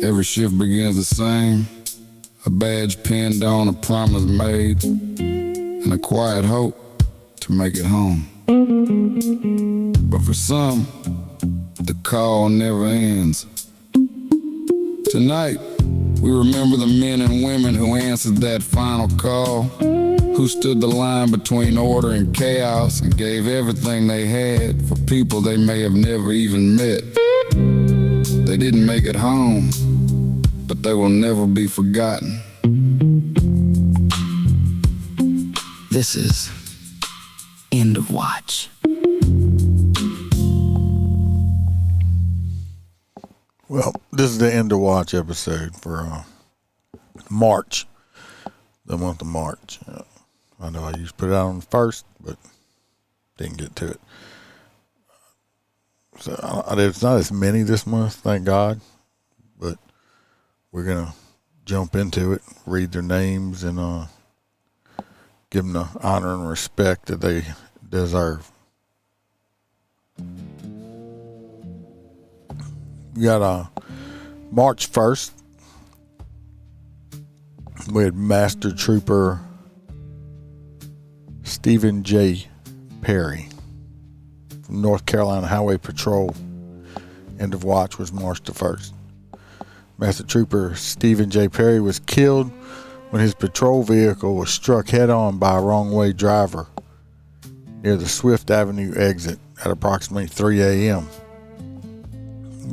Every shift begins the same. A badge pinned on, a promise made, and a quiet hope to make it home. But for some, the call never ends. Tonight, we remember the men and women who answered that final call, who stood the line between order and chaos and gave everything they had for people they may have never even met. They didn't make it home, but they will never be forgotten. This is End of Watch. Well, this is the End of Watch episode for March, the month of March. I know I used to put it out on the first, but didn't get to it. So there's not as many this month, thank God, but we're going to jump into it, read their names, and give them the honor and respect that they deserve. We got March 1st. We had Master Trooper Stephen J. Perry from North Carolina Highway Patrol. End of watch was March the 1st. Master Trooper Stephen J. Perry was killed when his patrol vehicle was struck head-on by a wrong-way driver near the Swift Avenue exit at approximately 3 a.m.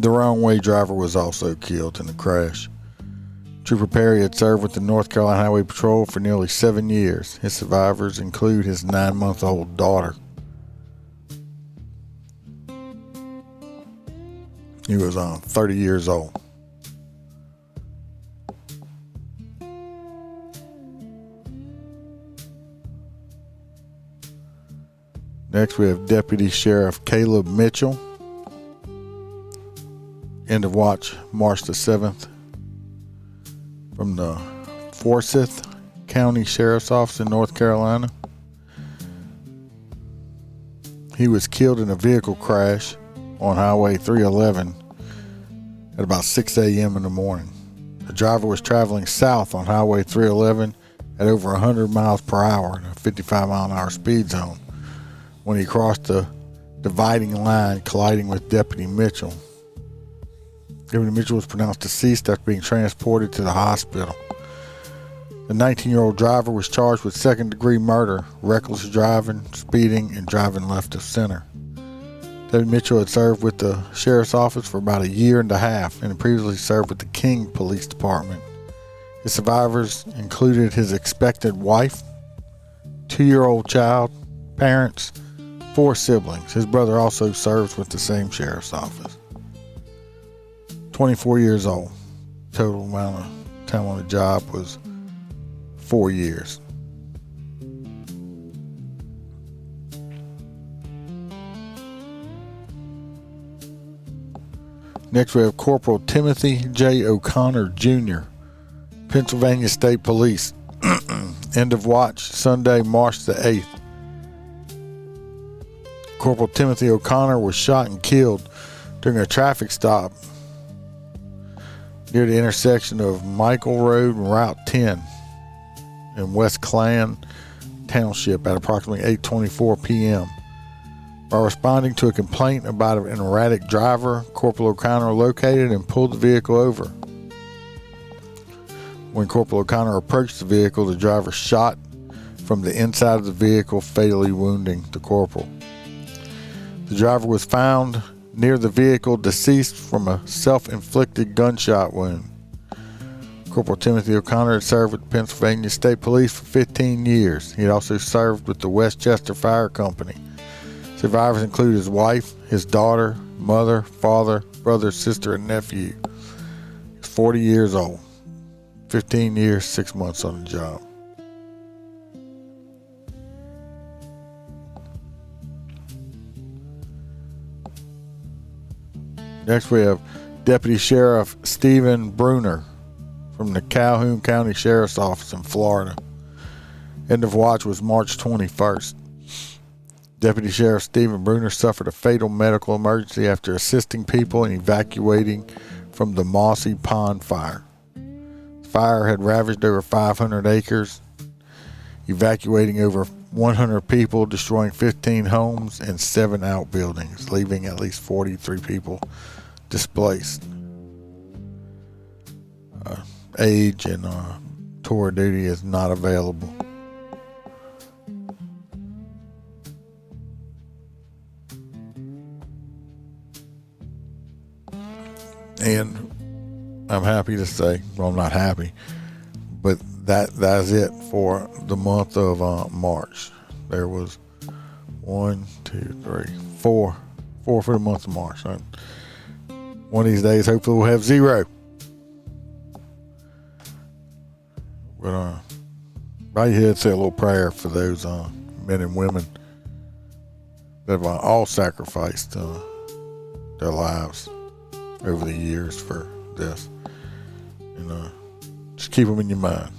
The wrong-way driver was also killed in the crash. Trooper Perry had served with the North Carolina Highway Patrol for nearly 7 years. His survivors include his 9-month-old daughter. He was 30 years old. Next, we have Deputy Sheriff Caleb Mitchell. End of watch, March the 7th. From the Forsyth County Sheriff's Office in North Carolina. He was killed in a vehicle crash on Highway 311 at about 6 a.m. in the morning. The driver was traveling south on Highway 311 at over 100 miles per hour in a 55-mile-an-hour speed zone when he crossed the dividing line, colliding with Deputy Mitchell. Deputy Mitchell was pronounced deceased after being transported to the hospital. The 19-year-old driver was charged with second-degree murder, reckless driving, speeding, and driving left of center. Deputy Mitchell had served with the sheriff's office for about a year and a half and had previously served with the King Police Department. His survivors included his expected wife, 2-year-old child, parents, 4 siblings. His brother also serves with the same sheriff's office. 24 years old. Total amount of time on the job was 4 years. Next we have Corporal Timothy J. O'Connor Jr., Pennsylvania State Police. End of watch, Sunday, March the 8th. Corporal Timothy O'Connor was shot and killed during a traffic stop near the intersection of Michael Road and Route 10 in West Clan Township at approximately 8:24 p.m. By responding to a complaint about an erratic driver, Corporal O'Connor located and pulled the vehicle over. When Corporal O'Connor approached the vehicle, the driver shot from the inside of the vehicle, fatally wounding the corporal. The driver was found near the vehicle deceased from a self-inflicted gunshot wound. Corporal Timothy O'Connor had served with the Pennsylvania State Police for 15 years. He had also served with the Westchester Fire Company. Survivors include his wife, his daughter, mother, father, brother, sister, and nephew. He's 40 years old. 15 years, 6 months on the job. Next we have Deputy Sheriff Stephen Bruner from the Calhoun County Sheriff's Office in Florida. End of watch was March 21st. Deputy Sheriff Stephen Bruner suffered a fatal medical emergency after assisting people in evacuating from the Mossy Pond fire. The fire had ravaged over 500 acres, evacuating over 100 people, destroying 15 homes and 7 outbuildings, leaving at least 43 people displaced. Age and tour duty is not available. And I'm happy to say, well, I'm not happy, but that's it for the month of March. There was 1, 2, 3, 4 for the month of March. One of these days, hopefully we'll have 0. But right here, I'd say a little prayer for those men and women that have all sacrificed their lives over the years for this. And just keep them in your mind.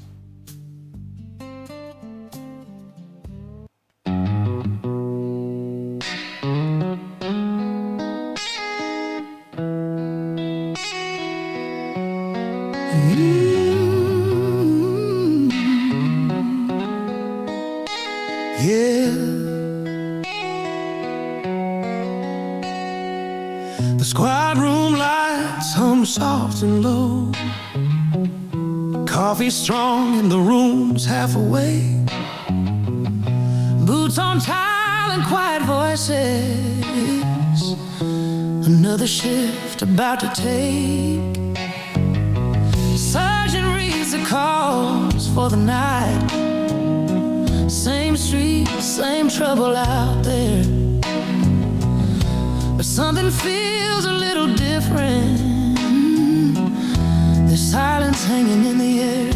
The squad room lights hum soft and low. Coffee strong and the room's half awake. Boots on tile and quiet voices. Another shift about to take. Sergeant reads the calls for the night. Same street, same trouble out there. But something feels a little different. There's silence hanging in the air.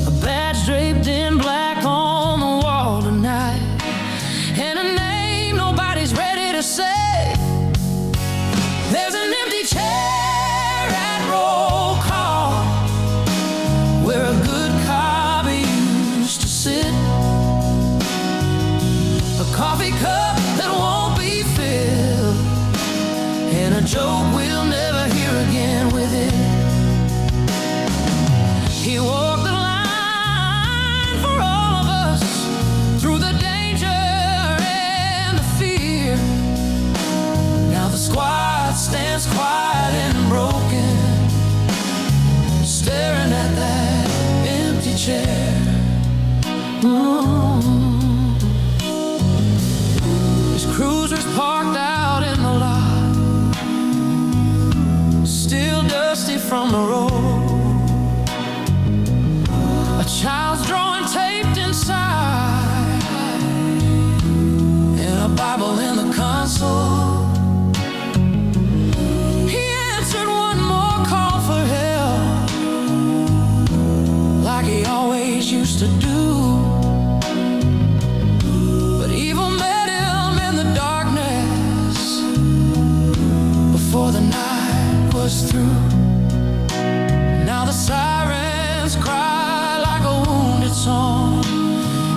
A badge draped in black on the wall tonight, and a name nobody's ready to say. There's an empty chair at roll call, where a good cop used to sit. A coffee cup that won't be filled, and a joke we'll never hear again with it. He walked the line for all of us, through the danger and the fear. Now the squad stands quiet and broken, staring at that empty chair. His cruiser's parked out in the lot, still dusty from the road. A child's drawing taped inside, and a Bible in the console. He answered one more call for help, like he always used to do. But evil met him in the darkness before the night was through. Now the sirens cry like a wounded song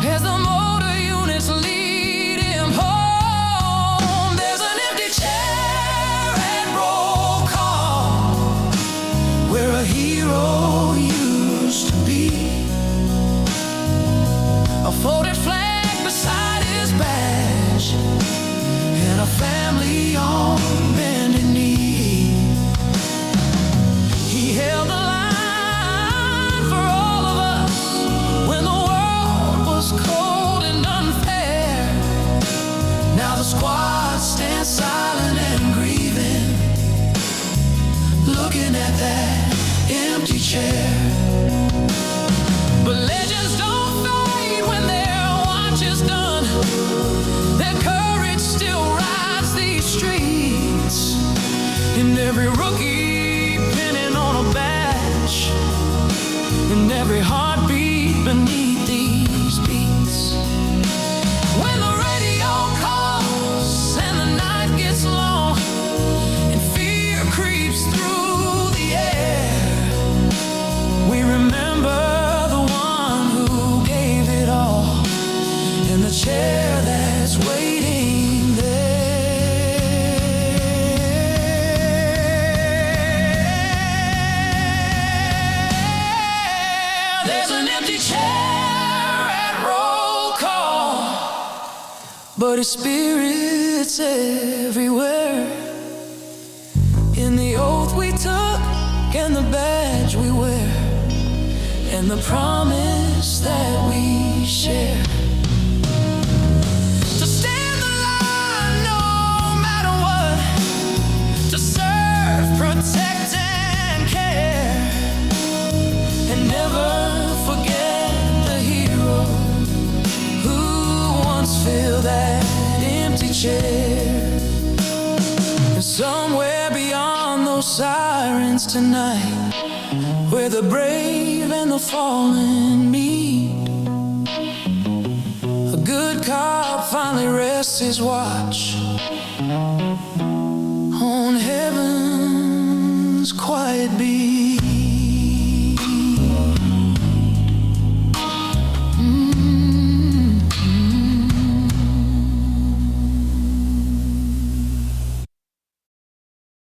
as the motor units lead him home. There's an empty chair at roll call, where a hero used to be. A folded flag beside his badge, and a family on bended knee. He held the line for all of us when the world was cold and unfair. Now the squad stands silent and grieving, looking at that empty chair. But legends don't fade when their watch is done. Their courage still rides these streets, and every rookie pinning on a badge, and every heartbeat beneath these beats. When the radio calls and the night gets long, and fear creeps through the air, we remember the one who gave it all, and the chair that's waiting there. but his spirit's everywhere. In the oath we took, and the badge we wear, and the promise that we share. To stand the line no matter what, to serve, protect, and care, and never forget the hero who once filled that empty chair. And somewhere beyond those sirens tonight, where the brave and the fallen meet, a good cop finally rests his watch on heaven's quiet beat.